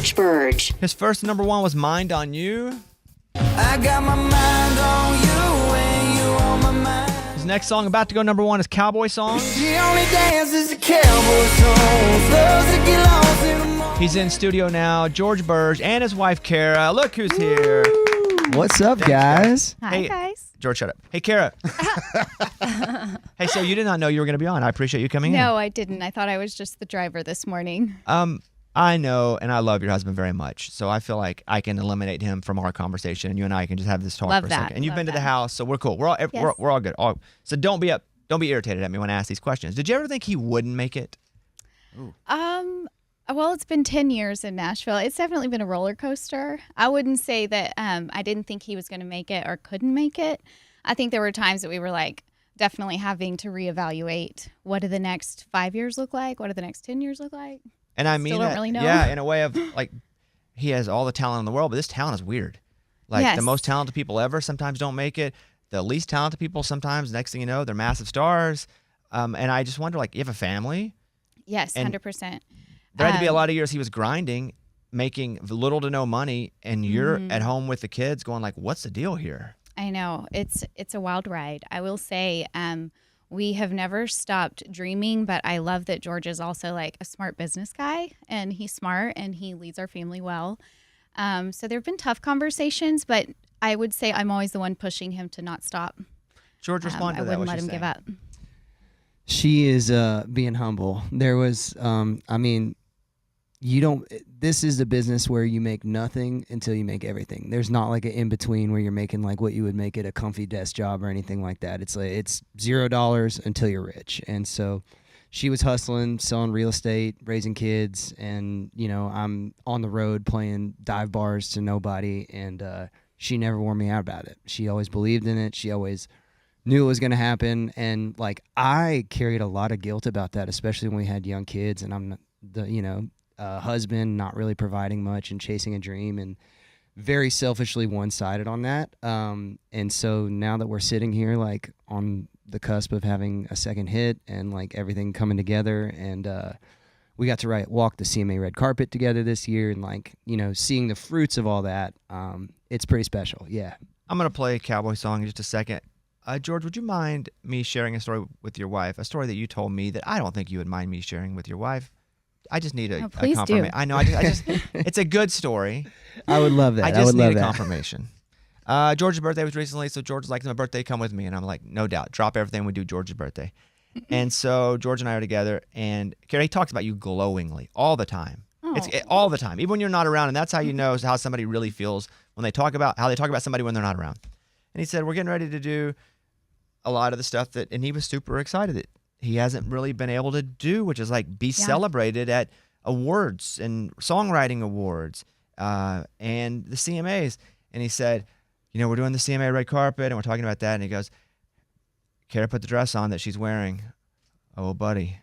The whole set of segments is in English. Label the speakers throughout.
Speaker 1: George Birge.
Speaker 2: His first number one was Mind on You.
Speaker 3: I got my mind on you and you on my mind.
Speaker 2: His next song about to go number one is Cowboy Song.
Speaker 3: She only dances the cowboy songs, loves to get lost in the morning.
Speaker 2: He's in studio now, George Birge and his wife, Cara. Look who's here.
Speaker 4: What's up, guys?
Speaker 5: Hi,
Speaker 2: Hey.
Speaker 5: guys.
Speaker 2: George, shut up. Hey, Cara. Hey, so you did not know you were going to be on. I appreciate you coming in.
Speaker 5: No, I didn't. I thought I was just the driver this morning.
Speaker 2: I know, and I love your husband very much. So I feel like I can eliminate him from our conversation, and you and I can just have this talk
Speaker 5: Love
Speaker 2: for a
Speaker 5: that.
Speaker 2: second. And you've
Speaker 5: Love
Speaker 2: been to the
Speaker 5: that.
Speaker 2: house, so we're cool. We're all
Speaker 5: Yes.
Speaker 2: we're all good. So don't be irritated at me when I ask these questions. Did you ever think he wouldn't make it?
Speaker 5: Well, it's been 10 years in Nashville. It's definitely been a roller coaster. I wouldn't say that I didn't think he was going to make it or couldn't make it. I think there were times that we were like definitely having to reevaluate what do the next 5 years look like? What do the next 10 years look like?
Speaker 2: And I mean
Speaker 5: Still don't
Speaker 2: that,
Speaker 5: really know.
Speaker 2: yeah, in a way of like he has all the talent in the world, but this talent is weird. Like
Speaker 5: Yes.
Speaker 2: the most talented people ever sometimes don't make it. The least talented people sometimes, next thing you know, they're massive stars. And I just wonder, like, you have a family.
Speaker 5: Yes,
Speaker 2: And
Speaker 5: 100%.
Speaker 2: There had to be a lot of years he was grinding, making little to no money, and you're at home with the kids going like, what's the deal here?
Speaker 5: I know. It's a wild ride. I will say we have never stopped dreaming, but I love that George is also like a smart business guy, and he's smart and he leads our family well. So there have been tough conversations, but I would say I'm always the one pushing him to not stop.
Speaker 2: George, respond
Speaker 5: I
Speaker 2: to that.
Speaker 5: wouldn't
Speaker 2: what
Speaker 5: let
Speaker 2: she's
Speaker 5: him give
Speaker 2: saying.
Speaker 5: up.
Speaker 4: She is being humble. There was, this is a business where you make nothing until you make everything. There's not like an in-between where you're making like what you would make at a comfy desk job or anything like that. It's like, it's $0 until you're rich. And so she was hustling, selling real estate, raising kids, and, I'm on the road playing dive bars to nobody, and she never wore me out about it. She always believed in it. She always knew it was going to happen, and like I carried a lot of guilt about that, especially when we had young kids, and I'm the husband not really providing much and chasing a dream, and very selfishly one-sided on that. And so now that we're sitting here like on the cusp of having a second hit and like everything coming together, and we got to walk the CMA red carpet together this year, and like seeing the fruits of all that, it's pretty special. Yeah.
Speaker 2: I'm going to play a cowboy song in just a second. George, would you mind me sharing a story with your wife? A story that you told me that I don't think you would mind me sharing with your wife. I just need a
Speaker 5: please do.
Speaker 2: confirmation. I know. I just it's a good story.
Speaker 4: I would love that.
Speaker 2: I
Speaker 4: I
Speaker 2: just
Speaker 4: would
Speaker 2: need
Speaker 4: love
Speaker 2: a
Speaker 4: that.
Speaker 2: confirmation. George's birthday was recently, so George was like, my birthday, come with me. And I'm like, no doubt. Drop everything. We do George's birthday. And so George and I are together, and Cara, he talks about you glowingly all the time. It's all the time, even when you're not around. And that's how you know how somebody really feels when they talk about somebody when they're not around. And he said, we're getting ready to do a lot of the stuff and he was super excited that he hasn't really been able to do, which is like be celebrated at awards and songwriting awards and the CMAs. And he said, we're doing the CMA red carpet and we're talking about that. And he goes, Cara put the dress on that she's wearing. Oh, buddy.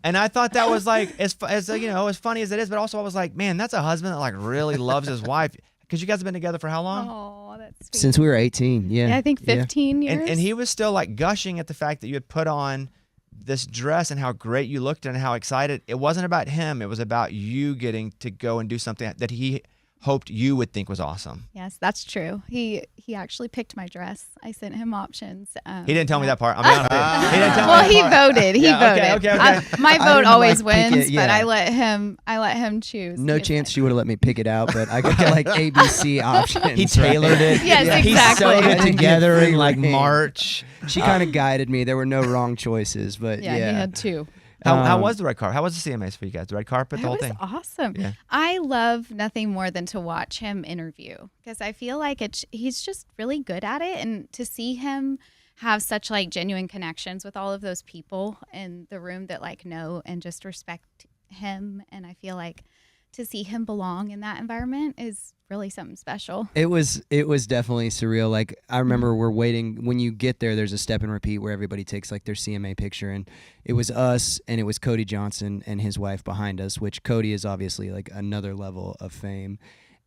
Speaker 2: And I thought that was like, as funny as it is, but also I was like, man, that's a husband that like really loves his wife. Because you guys have been together for how long?
Speaker 5: Oh, that's sweet.
Speaker 4: Since we were 18, yeah.
Speaker 5: I think 15 years.
Speaker 2: And he was still like gushing at the fact that you had put on this dress and how great you looked and how excited. It wasn't about him. It was about you getting to go and do something that he hoped you would think was awesome.
Speaker 5: Yes, that's true. He actually picked my dress. I sent him options.
Speaker 2: He didn't tell me that part. I'll be honest with you. He didn't tell me
Speaker 5: Well,
Speaker 2: that
Speaker 5: he
Speaker 2: part.
Speaker 5: voted. He
Speaker 2: Yeah,
Speaker 5: voted.
Speaker 2: okay.
Speaker 5: My
Speaker 4: I
Speaker 5: vote
Speaker 4: didn't,
Speaker 5: always
Speaker 4: like, pick
Speaker 5: wins,
Speaker 4: it,
Speaker 5: but
Speaker 4: yeah.
Speaker 5: I let him choose.
Speaker 4: No
Speaker 5: Give
Speaker 4: chance
Speaker 5: it.
Speaker 4: she would have let me pick it out, but I got like ABC options.
Speaker 2: He tailored it.
Speaker 5: Yes,
Speaker 4: Yeah.
Speaker 2: He
Speaker 5: exactly.
Speaker 2: sewed it together in like
Speaker 4: Free rein.
Speaker 2: March.
Speaker 4: She kind of guided me. There were no wrong choices, but
Speaker 5: Yeah,
Speaker 4: yeah.
Speaker 5: he had two.
Speaker 2: How was the red carpet? How was the CMAs for you guys? The red carpet, the
Speaker 5: It
Speaker 2: whole
Speaker 5: was
Speaker 2: thing?
Speaker 5: awesome.
Speaker 2: Yeah.
Speaker 5: I love nothing more than to watch him interview because I feel like he's just really good at it, and to see him have such like genuine connections with all of those people in the room that like know and just respect him, and I feel like to see him belong in that environment is really something special.
Speaker 4: It was definitely surreal. Like I remember we're waiting when you get there. There's a step and repeat where everybody takes like their CMA picture, and it was us and it was Cody Johnson and his wife behind us. Which Cody is obviously like another level of fame.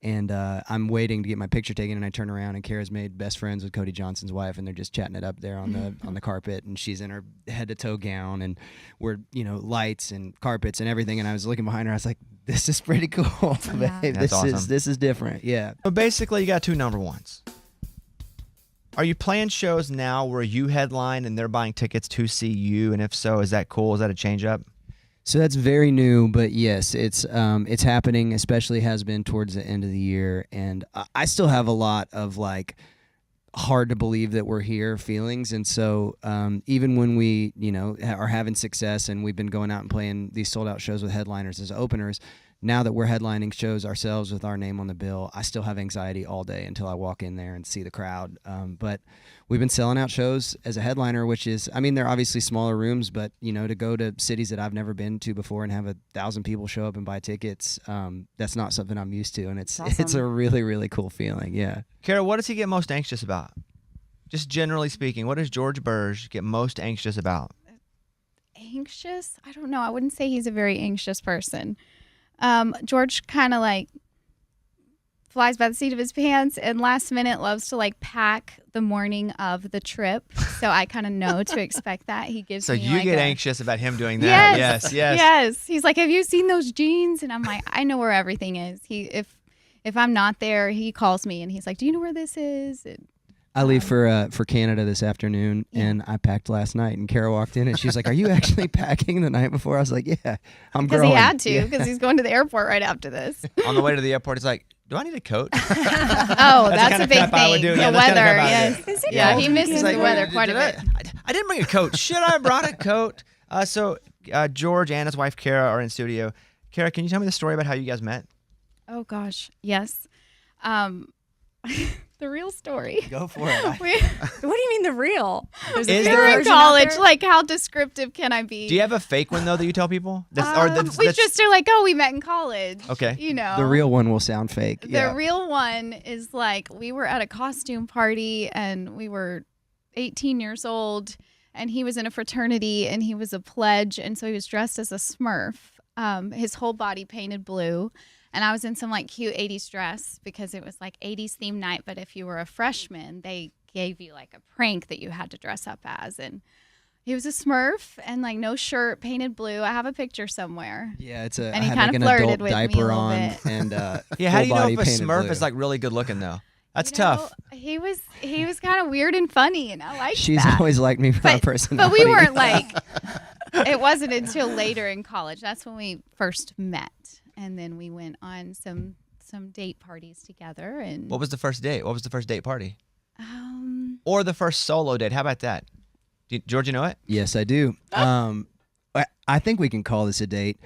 Speaker 4: And I'm waiting to get my picture taken, and I turn around, and Cara's made best friends with Cody Johnson's wife, and they're just chatting it up there on the carpet, and she's in her head to toe gown, and we're lights and carpets and everything. And I was looking behind her, I was like, this is pretty cool,
Speaker 5: Yeah.
Speaker 4: babe.
Speaker 2: That's awesome.
Speaker 4: This is different. Yeah.
Speaker 2: So basically, you got 2 number ones. Are you playing shows now where you headline and they're buying tickets to see you? And if so, is that cool? Is that a change up?
Speaker 4: So that's very new, but yes, it's happening. Especially has been towards the end of the year, and I still have a lot of like hard to believe that we're here feelings. And so even when we are having success and we've been going out and playing these sold out shows with headliners as openers, now that we're headlining shows ourselves with our name on the bill, I still have anxiety all day until I walk in there and see the crowd. But we've been selling out shows as a headliner, which is, I mean, they're obviously smaller rooms, but to go to cities that I've never been to before and have 1,000 people show up and buy tickets, that's not something I'm used to, and it's a really, really cool feeling. Yeah.
Speaker 2: Cara, what does he get most anxious about? Just generally speaking, what does George Birge get most anxious about?
Speaker 5: Anxious? I don't know. I wouldn't say he's a very anxious person. George kind of like flies by the seat of his pants and last minute loves to like pack the morning of the trip. So I kind of know to expect that. He gives me
Speaker 2: So you
Speaker 5: like
Speaker 2: get anxious about him doing that. Yes.
Speaker 5: Yes. He's like, have you seen those jeans? And I'm like, I know where everything is. If I'm not there, he calls me and he's like, do you know where this is? And
Speaker 4: I leave for Canada this afternoon, and I packed last night. And Cara walked in, and she was like, "Are you actually packing the night before?" I was like, "Yeah, I'm
Speaker 5: because
Speaker 4: growing."
Speaker 5: he had to because he's going to the airport right after this.
Speaker 2: On the way to the airport, he's like, do I need a coat?
Speaker 5: Oh,
Speaker 2: the
Speaker 5: that's
Speaker 2: kind
Speaker 5: a
Speaker 2: of
Speaker 5: big
Speaker 2: crap I would
Speaker 5: thing.
Speaker 2: do.
Speaker 5: The
Speaker 2: Yeah, that's the
Speaker 5: weather,
Speaker 2: kind of crap I would
Speaker 5: yes.
Speaker 2: do.
Speaker 5: Yeah, he misses
Speaker 2: He's
Speaker 5: the
Speaker 2: like,
Speaker 5: weather quite a bit.
Speaker 2: I didn't bring a coat. Shit, I brought a coat. So George and his wife Cara are in studio. Cara, can you tell me the story about how you guys met?
Speaker 5: Oh gosh, yes. The real story.
Speaker 2: Go for it.
Speaker 1: What do you mean the real? There's
Speaker 2: Is
Speaker 1: a
Speaker 2: there
Speaker 5: in
Speaker 1: version out
Speaker 5: college,
Speaker 1: there?
Speaker 5: like how descriptive can I be?
Speaker 2: Do you have a fake one though that you tell people?
Speaker 5: We just are like, oh, we met in college.
Speaker 2: Okay.
Speaker 4: The real one will sound fake.
Speaker 5: The real one is like we were at a costume party and we were 18 years old and he was in a fraternity and he was a pledge and so he was dressed as a Smurf. His whole body painted blue. And I was in some like cute 80s dress because it was like 80s theme night. But if you were a freshman, they gave you like a prank that you had to dress up as. And he was a Smurf and like no shirt, painted blue. I have a picture somewhere.
Speaker 4: Yeah,
Speaker 5: And
Speaker 4: I
Speaker 5: he
Speaker 4: had
Speaker 5: kinda
Speaker 4: like an
Speaker 5: flirted
Speaker 4: adult
Speaker 5: with me a
Speaker 4: diaper
Speaker 5: little
Speaker 4: on
Speaker 5: bit.
Speaker 4: and
Speaker 2: Yeah, how do you know
Speaker 4: full
Speaker 2: if a
Speaker 4: body painted
Speaker 2: Smurf
Speaker 4: blue.
Speaker 2: is like really good looking though? That's
Speaker 5: You know,
Speaker 2: tough.
Speaker 5: He was kind of weird and funny, and I liked
Speaker 4: She's
Speaker 5: that.
Speaker 4: always liked me for my
Speaker 5: but
Speaker 4: personality.
Speaker 5: we weren't like. It wasn't until later in college. That's when we first met, and then we went on some date parties together. And
Speaker 2: What was the first date? What was the first date party? Or the first solo date? How about that? George, you know it?
Speaker 4: Yes, I do. I think we can call this a date.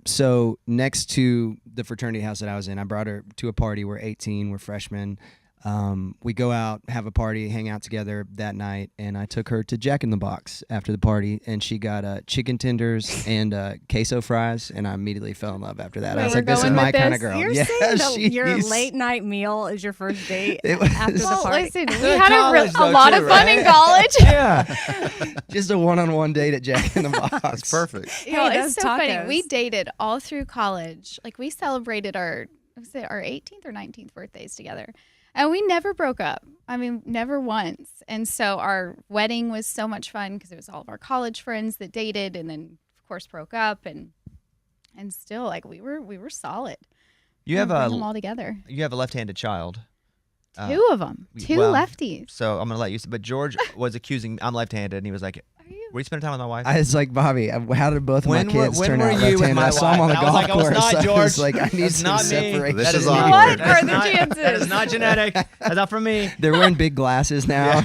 Speaker 4: So next to the fraternity house that I was in, I brought her to a party. We're 18, we're freshmen. We go out, have a party, hang out together that night, and I took her to Jack in the Box after the party, and she got chicken tenders and queso fries, and I immediately fell in love after that. I was like, this is my kind of girl.
Speaker 1: You're
Speaker 4: Yeah,
Speaker 1: saying that your
Speaker 4: she's-
Speaker 1: late night meal is your first date
Speaker 4: It was-
Speaker 1: after the
Speaker 5: well,
Speaker 1: party?
Speaker 5: listen, we
Speaker 2: Good
Speaker 5: had
Speaker 2: college,
Speaker 5: a
Speaker 2: though,
Speaker 5: lot
Speaker 2: too,
Speaker 5: of fun
Speaker 2: right?
Speaker 5: in college.
Speaker 4: Yeah. Just a one-on-one date at Jack in the Box.
Speaker 6: That's perfect.
Speaker 5: Yo,
Speaker 1: those
Speaker 5: it's so funny.
Speaker 1: tacos.
Speaker 5: We dated all through college. Like we celebrated our 18th or 19th birthdays together. And we never broke up. I mean, never once. And so our wedding was so much fun because it was all of our college friends that dated and then of course broke up and still like we were solid.
Speaker 2: You have
Speaker 5: bring them all together.
Speaker 2: You have a left-handed child.
Speaker 5: Two of them. Two
Speaker 2: well,
Speaker 5: lefties.
Speaker 2: So I'm gonna let you. But George was accusing I'm left-handed, and he was like,
Speaker 5: Are you?
Speaker 2: "Were you spending time with my wife?"
Speaker 4: I was like, Bobby, how did both of my kids
Speaker 2: when
Speaker 4: turn
Speaker 2: were
Speaker 4: out
Speaker 2: you with
Speaker 4: left-handed?
Speaker 2: my
Speaker 4: I saw them on the
Speaker 2: wife? And I was
Speaker 4: golf
Speaker 2: like,
Speaker 4: course.
Speaker 2: "Oh, it's not
Speaker 4: I was
Speaker 2: George.
Speaker 4: like, I need
Speaker 2: That's
Speaker 4: some
Speaker 2: not me.
Speaker 4: separation.
Speaker 6: This
Speaker 2: That
Speaker 6: is
Speaker 2: not-
Speaker 6: awkward.
Speaker 5: What
Speaker 2: that
Speaker 5: are
Speaker 2: is
Speaker 5: the
Speaker 2: not-
Speaker 5: chances?
Speaker 2: That is not genetic. That's not for me.
Speaker 4: They're wearing big glasses now.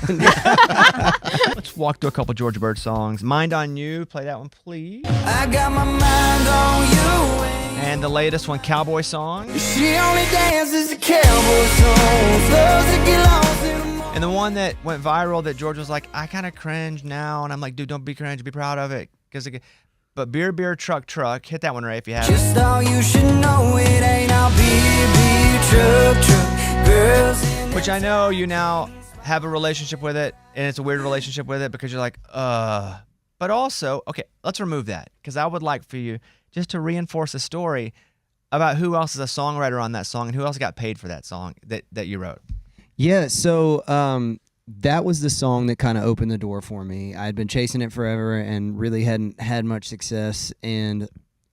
Speaker 2: Let's walk through a couple George Bird songs. Mind on You. Play that one, please.
Speaker 3: I got my mind on you.
Speaker 2: And the latest one, Cowboy Song.
Speaker 3: She only dances to cowboy songs. Loves to get lost in the morning.
Speaker 2: And the one that went viral that George was like, I kind of cringe now. And I'm like, dude, don't be cringe. Be proud of it. But Beer, Truck. Hit that one, Ray, if you have it.
Speaker 3: Just all you should know, it ain't all beer, truck. Girls in
Speaker 2: Which I know you now have a relationship with it. And it's a weird relationship with it because you're like, But also, okay, let's remove that. Because I would like for you just to reinforce a story about who else is a songwriter on that song and who else got paid for that song that you wrote.
Speaker 4: Yeah, so that was the song that kind of opened the door for me. I had been chasing it forever and really hadn't had much success, and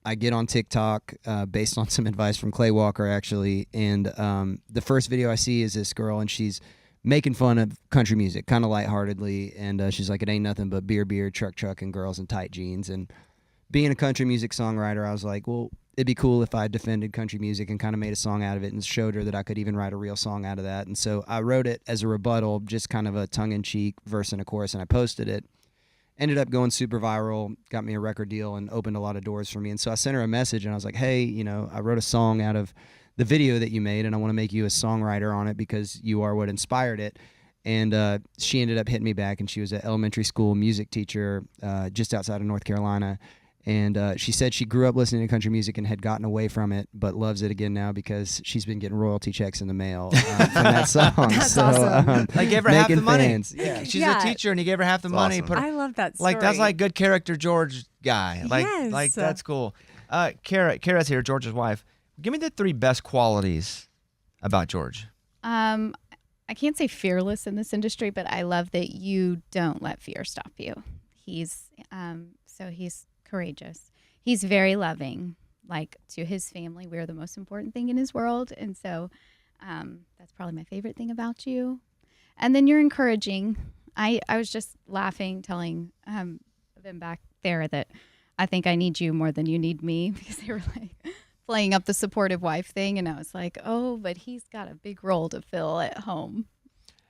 Speaker 4: I get on TikTok based on some advice from Clay Walker, actually. And the first video I see is this girl, and she's making fun of country music, kind of lightheartedly. And she's like, it ain't nothing but beer, truck, and girls in tight jeans. And being a country music songwriter, I was like, well, it'd be cool if I defended country music and kind of made a song out of it and showed her that I could even write a real song out of that. And so I wrote it as a rebuttal, just kind of a tongue-in-cheek verse and a chorus, and I posted it. Ended up going super viral, got me a record deal, and opened a lot of doors for me. And so I sent her a message, and I was like, hey, you know, I wrote a song out of the video that you made, and I want to make you a songwriter on it because you are what inspired it. And she ended up hitting me back, and she was an elementary school music teacher just outside of North Carolina. And she said she grew up listening to country music and had gotten away from it, but loves it again now because she's been getting royalty checks in the mail from that song.
Speaker 1: That's awesome.
Speaker 2: Like, gave her half the money.
Speaker 4: Fans. Yeah.
Speaker 2: She's a teacher, and he gave her half the money.
Speaker 6: awesome.
Speaker 2: Put her,
Speaker 1: I love that story.
Speaker 2: like, that's like good character George guy. Like,
Speaker 1: Yes.
Speaker 2: like that's cool. Cara's here, George's wife. Give me the 3 best qualities about George.
Speaker 5: I can't say fearless in this industry, but I love that you don't let fear stop you. He's courageous. He's very loving, like to his family. We're the most important thing in his world. And so that's probably my favorite thing about you. And then you're encouraging. I was just laughing, telling them back there that I think I need you more than you need me, because they were like playing up the supportive wife thing. And I was like, oh, but he's got a big role to fill at home.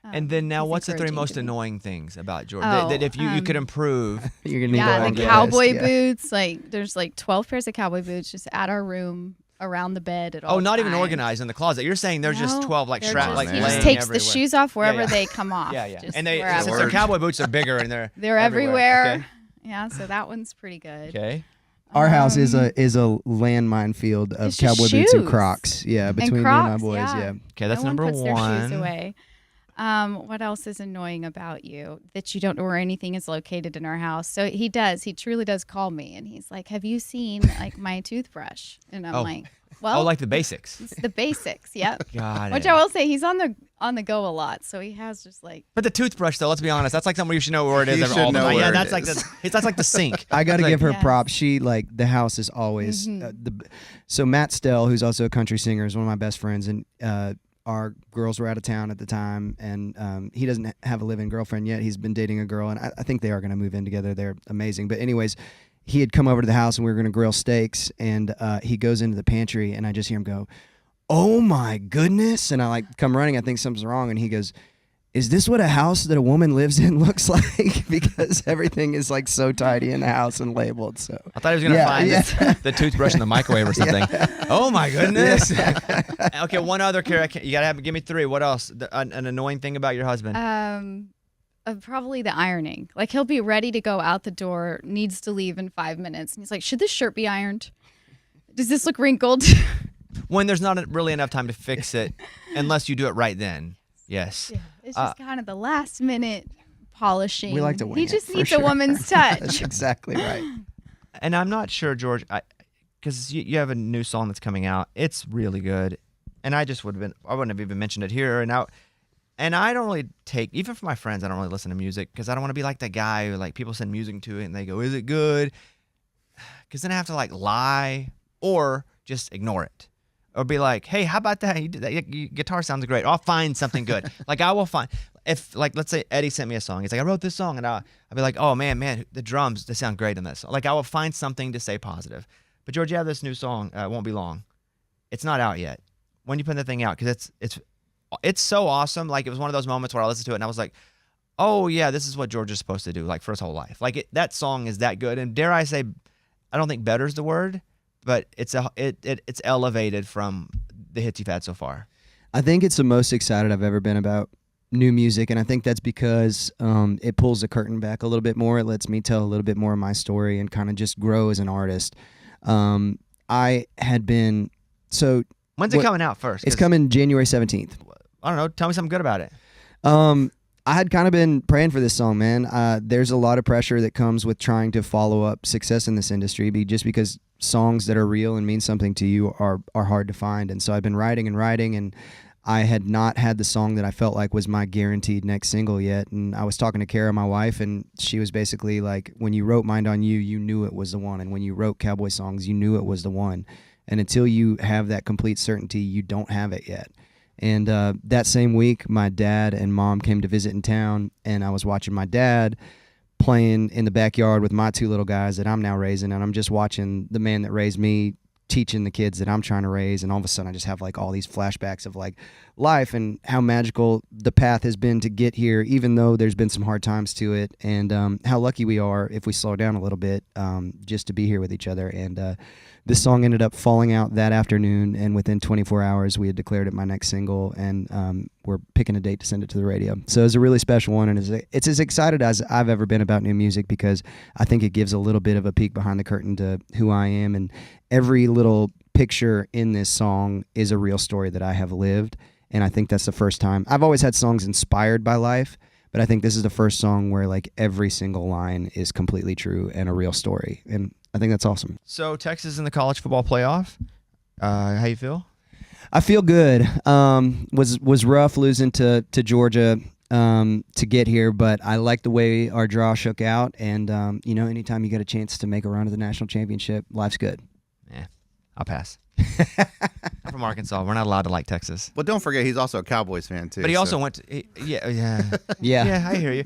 Speaker 2: And then now,
Speaker 5: he's
Speaker 2: what's the 3
Speaker 5: encouraging
Speaker 2: most
Speaker 5: to me.
Speaker 2: annoying things about George
Speaker 5: Oh,
Speaker 2: that if you could improve?
Speaker 4: You're gonna need
Speaker 5: Yeah,
Speaker 4: a
Speaker 5: the
Speaker 4: long list,
Speaker 5: cowboy
Speaker 4: yeah.
Speaker 5: boots. Like, there's like 12 pairs of cowboy boots just at our room, around the bed at all
Speaker 2: Oh, not even
Speaker 5: times.
Speaker 2: organized in the closet. You're saying there's just
Speaker 5: No,
Speaker 2: 12 like
Speaker 5: they're
Speaker 2: strapped,
Speaker 5: just-
Speaker 2: like
Speaker 6: he
Speaker 5: he
Speaker 2: laying
Speaker 5: just takes
Speaker 2: everywhere.
Speaker 5: the shoes off wherever
Speaker 2: yeah.
Speaker 5: they come off.
Speaker 2: Yeah, yeah.
Speaker 5: just
Speaker 2: And they
Speaker 5: wherever.
Speaker 2: since their cowboy boots are bigger and they're
Speaker 5: everywhere.
Speaker 2: Okay.
Speaker 5: Yeah, so that one's pretty good.
Speaker 2: Okay.
Speaker 4: Our house is a landmine field of
Speaker 5: It's just
Speaker 4: cowboy boots and
Speaker 5: shoes.
Speaker 4: Crocs. Yeah, between me
Speaker 5: Crocs,
Speaker 4: and my boys. Yeah.
Speaker 2: Okay, that's
Speaker 5: no
Speaker 2: number
Speaker 5: one puts their shoes
Speaker 2: 1.
Speaker 5: away. What else is annoying about you? That you don't know where anything is located in our house. So he does. He truly does call me, and he's like, "Have you seen like my toothbrush?" And I'm like, "Well,
Speaker 2: Oh, like the basics.
Speaker 5: it's the basics." Yep.
Speaker 2: Got
Speaker 5: Which
Speaker 2: it.
Speaker 5: I will say, he's on the go a lot, so he has just like.
Speaker 2: But the toothbrush, though, let's be honest, that's like something you should know where it is
Speaker 6: You
Speaker 2: all
Speaker 6: should
Speaker 2: the
Speaker 6: know
Speaker 2: time.
Speaker 6: where
Speaker 2: Yeah,
Speaker 6: it
Speaker 2: that's like
Speaker 6: is.
Speaker 2: that's like the sink.
Speaker 4: I got to
Speaker 2: Like-
Speaker 4: give her
Speaker 5: Yes.
Speaker 4: props. She the house is always so Matt Stell, who's also a country singer, is one of my best friends, and our girls were out of town at the time, and he doesn't have a live-in girlfriend yet. He's been dating a girl, and I think they are going to move in together. They're amazing. But anyways, he had come over to the house, and we were going to grill steaks, and he goes into the pantry, and I just hear him go, "Oh my goodness!" And I like come running. I think something's wrong, and he goes, "Is this what a house that a woman lives in looks like?" Because everything is like so tidy in the house and labeled. So
Speaker 2: I thought he was going to find the toothbrush in the microwave or something. Oh, my goodness. Okay, one other, Cara. You got to give me 3. What else? An annoying thing about your husband?
Speaker 5: Probably the ironing. Like, he'll be ready to go out the door, needs to leave in 5 minutes, and he's like, "Should this shirt be ironed? Does this look wrinkled?"
Speaker 2: When there's not really enough time to fix it, unless you do it right then. Yes.
Speaker 5: Yeah, it's just kind of the last minute polishing.
Speaker 4: we like to wing
Speaker 5: He
Speaker 4: it,
Speaker 5: just
Speaker 4: for
Speaker 5: needs
Speaker 4: sure.
Speaker 5: a woman's
Speaker 4: That's
Speaker 5: touch.
Speaker 4: exactly right.
Speaker 2: And I'm not sure, George, because you have a new song that's coming out. It's really good, and I wouldn't have even mentioned it here. And I don't really even for my friends, I don't really listen to music because I don't want to be like that guy who like people send music to it and they go, "Is it good?" Because then I have to like lie or just ignore it. Or be like, "Hey, how about that? Your guitar sounds great." I'll find something good. Like I will find if like let's say Eddie sent me a song. He's like, "I wrote this song," and I'll be like, "Oh man, the drums they sound great in that song." Like I will find something to say positive. But George, you have this new song. It won't be long. It's not out yet. When you put the thing out, because it's so awesome. Like it was one of those moments where I listened to it and I was like, "Oh yeah, this is what George is supposed to do." Like for his whole life. Like that song is that good. And dare I say, I don't think "better" is the word. But it's elevated from the hits you've had so far.
Speaker 4: I think it's the most excited I've ever been about new music, and I think that's because it pulls the curtain back a little bit more. It lets me tell a little bit more of my story and kind of just grow as an artist. I had been
Speaker 2: When's it coming out first?
Speaker 4: It's coming January 17th.
Speaker 2: I don't know. Tell me something good about it.
Speaker 4: I had kind of been praying for this song, man. There's a lot of pressure that comes with trying to follow up success in this industry, just because songs that are real and mean something to you are hard to find. And so I've been writing, and I had not had the song that I felt like was my guaranteed next single yet. And I was talking to Cara, my wife, and she was basically like, when you wrote Mind on You, you knew it was the one. And when you wrote Cowboy Songs, you knew it was the one. And until you have that complete certainty, you don't have it yet. And that same week, my dad and mom came to visit in town, and I was watching my dad playing in the backyard with my 2 little guys that I'm now raising, and I'm just watching the man that raised me teaching the kids that I'm trying to raise, and all of a sudden I just have like all these flashbacks of like life and how magical the path has been to get here, even though there's been some hard times to it, and how lucky we are if we slow down a little bit just to be here with each other. And this song ended up falling out that afternoon, and within 24 hours we had declared it my next single, and we're picking a date to send it to the radio. So it's a really special one, and it's as excited as I've ever been about new music, because I think it gives a little bit of a peek behind the curtain to who I am, and every little picture in this song is a real story that I have lived, and I think that's the first time. I've always had songs inspired by life, but I think this is the first song where like every single line is completely true and a real story, and I think that's awesome.
Speaker 2: So Texas in the college football playoff. How you feel?
Speaker 4: I feel good. Was rough losing to Georgia to get here, but I like the way our draw shook out, and anytime you get a chance to make a run to the national championship, life's good.
Speaker 2: Yeah, I'll pass. I'm from Arkansas. We're not allowed to like Texas.
Speaker 6: Well, don't forget, he's also a Cowboys fan, too.
Speaker 2: But he also went to... Yeah.
Speaker 4: Yeah.
Speaker 2: I hear you.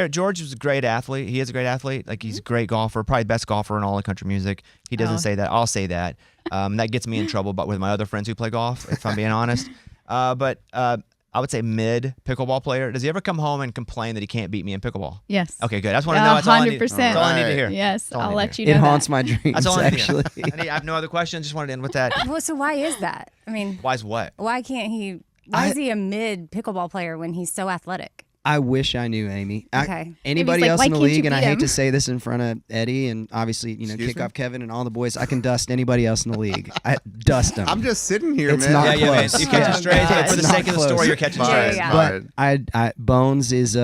Speaker 2: George was a great athlete. He is a great athlete. Like, he's a great golfer, probably the best golfer in all of country music. He doesn't say that. I'll say that. That gets me in trouble, but with my other friends who play golf, if I'm being honest. But I would say mid pickleball player. Does he ever come home and complain that he can't beat me in pickleball?
Speaker 5: Yes.
Speaker 2: Okay, good. I just want to know. That's all I need.
Speaker 5: 100%.
Speaker 2: That's all I need to hear.
Speaker 5: Yes, I'll let you
Speaker 4: It
Speaker 5: know
Speaker 4: haunts
Speaker 5: that.
Speaker 4: my dreams,
Speaker 2: That's all I need.
Speaker 4: actually.
Speaker 2: I have no other questions. Just wanted to end with that.
Speaker 1: Well, so why is that? I mean,
Speaker 2: Why's what?
Speaker 1: why can't he? Why is he a mid pickleball player when he's so athletic?
Speaker 4: I wish I knew, Amy.
Speaker 1: Okay.
Speaker 4: Anybody
Speaker 5: Maybe he's like,
Speaker 4: else
Speaker 5: "Why
Speaker 4: in the
Speaker 5: can't you
Speaker 4: league, and I
Speaker 5: beat
Speaker 4: hate
Speaker 5: him?"
Speaker 4: to say this in front of Eddie, and obviously,
Speaker 6: Excuse me?
Speaker 4: Kickoff Kevin and all the boys, I can dust anybody else in the league. I dust them.
Speaker 6: I'm just sitting here,
Speaker 4: It's
Speaker 6: man.
Speaker 4: not
Speaker 2: Yeah, man.
Speaker 4: close.
Speaker 2: You catch
Speaker 4: Yeah.
Speaker 2: strays, but
Speaker 4: It's
Speaker 2: for the
Speaker 4: not
Speaker 2: sake of the
Speaker 4: close.
Speaker 2: story, you're catching
Speaker 6: Fine,
Speaker 2: strays.
Speaker 1: Yeah.
Speaker 4: But I Bones is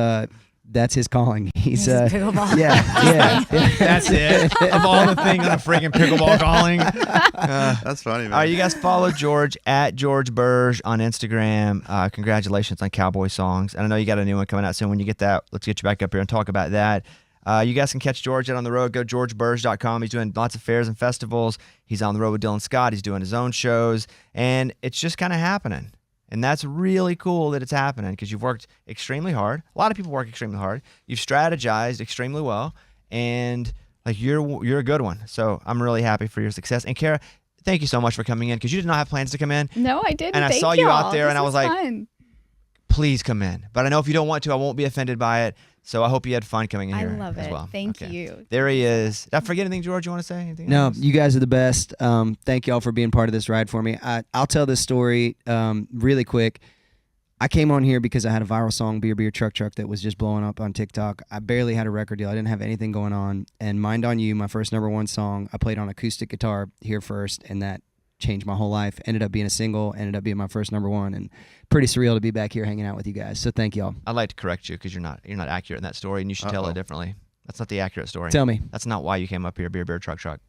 Speaker 4: that's his calling. He's
Speaker 1: pickleball.
Speaker 4: yeah.
Speaker 2: That's it. Of all the things on a freaking pickleball calling.
Speaker 6: That's funny, man.
Speaker 2: All right, you guys follow George at George Birge on Instagram. Congratulations on Cowboy Songs. And I know you got a new one coming out soon. When you get that, let's get you back up here and talk about that. You guys can catch George out on the road. Go to georgeburge.com. He's doing lots of fairs and festivals. He's on the road with Dylan Scott. He's doing his own shows. And it's just kind of happening. And that's really cool that it's happening because you've worked extremely hard. A lot of people work extremely hard. You've strategized extremely well. And like you're a good one. So I'm really happy for your success. And Cara, thank you so much for coming in because you did not have plans to come in.
Speaker 5: No, I didn't.
Speaker 2: And I
Speaker 5: Thank
Speaker 2: saw you out
Speaker 5: y'all.
Speaker 2: there, and
Speaker 5: This
Speaker 2: I was like,
Speaker 5: fun.
Speaker 2: please come in. But I know if you don't want to, I won't be offended by it. So I hope you had fun coming in
Speaker 5: I
Speaker 2: here
Speaker 5: love
Speaker 2: as
Speaker 5: it.
Speaker 2: well.
Speaker 5: Thank
Speaker 2: Okay.
Speaker 5: you.
Speaker 2: There he is. Did I forget anything, George? You want to say anything
Speaker 4: No,
Speaker 2: else?
Speaker 4: you guys are the best. Thank y'all for being part of this ride for me. I'll tell this story really quick. I came on here because I had a viral song, Beer Beer Truck Truck, that was just blowing up on TikTok. I barely had a record deal. I didn't have anything going on. And Mind on You, my first #1 song, I played on acoustic guitar here first, and that changed my whole life. Ended up being a single, ended up being my first #1, and pretty surreal to be back here hanging out with you guys. So thank y'all.
Speaker 2: I'd like to correct you because you're not accurate in that story, and you should tell it differently. That's not the accurate story.
Speaker 4: Tell me.
Speaker 2: That's not why you came up here, Beer Beer Truck Truck.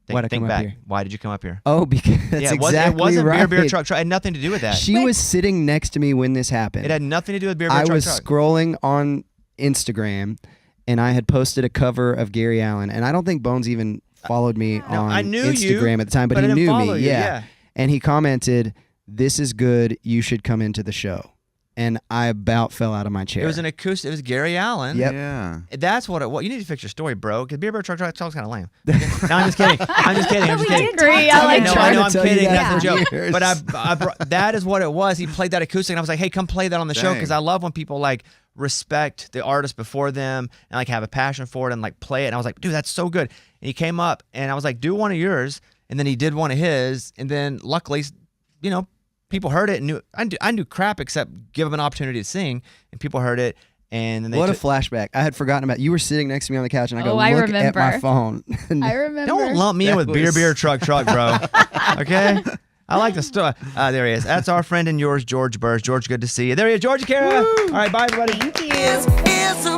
Speaker 4: Why'd I
Speaker 2: Think
Speaker 4: come up
Speaker 2: back.
Speaker 4: here?
Speaker 2: Why did you come up here?
Speaker 4: Oh, because that's
Speaker 2: Yeah, it
Speaker 4: exactly
Speaker 2: wasn't
Speaker 4: right.
Speaker 2: Beer Beer Truck Truck. It had nothing to do with that.
Speaker 4: She was sitting next to me when this happened.
Speaker 2: It had nothing to do with Beer Beer
Speaker 4: I
Speaker 2: Truck
Speaker 4: was
Speaker 2: Truck.
Speaker 4: scrolling on Instagram, and I had posted a cover of Gary Allen, and I don't think Bones even followed me on
Speaker 2: I knew you,
Speaker 4: Instagram at the time, but
Speaker 2: but I
Speaker 4: he
Speaker 2: didn't
Speaker 4: knew
Speaker 2: follow
Speaker 4: me.
Speaker 2: you,
Speaker 4: Yeah.
Speaker 2: yeah.
Speaker 4: And he commented, "This is good. You should come into the show." And I about fell out of my chair.
Speaker 2: It was an acoustic. It was Gary Allen.
Speaker 4: Yep.
Speaker 6: Yeah.
Speaker 2: That's what it was. You need to fix your story, bro. Because Beer Beer Truck Truck Truck's kind of lame. Okay? No, I'm just kidding. I'm just kidding. I'm just
Speaker 1: We
Speaker 2: kidding.
Speaker 1: did agree.
Speaker 5: I like
Speaker 2: No,
Speaker 5: Truck.
Speaker 2: I know. I'm
Speaker 4: Tell you
Speaker 2: kidding.
Speaker 4: that
Speaker 2: That's a
Speaker 4: for
Speaker 2: joke.
Speaker 4: years.
Speaker 2: But that is what it was. He played that acoustic, and I was like, "Hey, come play that on the show," because I love when people like respect the artist before them and like have a passion for it and like play it. And I was like, "Dude, that's so good." And he came up, and I was like, "Do one of yours," and then he did one of his, and then luckily, people heard it and knew I knew crap except give them an opportunity to sing, and people heard it. And then they
Speaker 4: What a
Speaker 2: took-
Speaker 4: flashback. I had forgotten about. You were sitting next to me on the couch, and I go,
Speaker 5: Oh, I
Speaker 4: look at
Speaker 5: remember.
Speaker 4: my phone.
Speaker 5: I remember.
Speaker 2: Don't lump me in with Beer Beer Truck Truck, bro. Okay? I like the story. There he is. That's our friend and yours, George Birge. George, good to see you. There he is, George and Cara. All right, bye, everybody.
Speaker 5: Thank you.
Speaker 3: It's a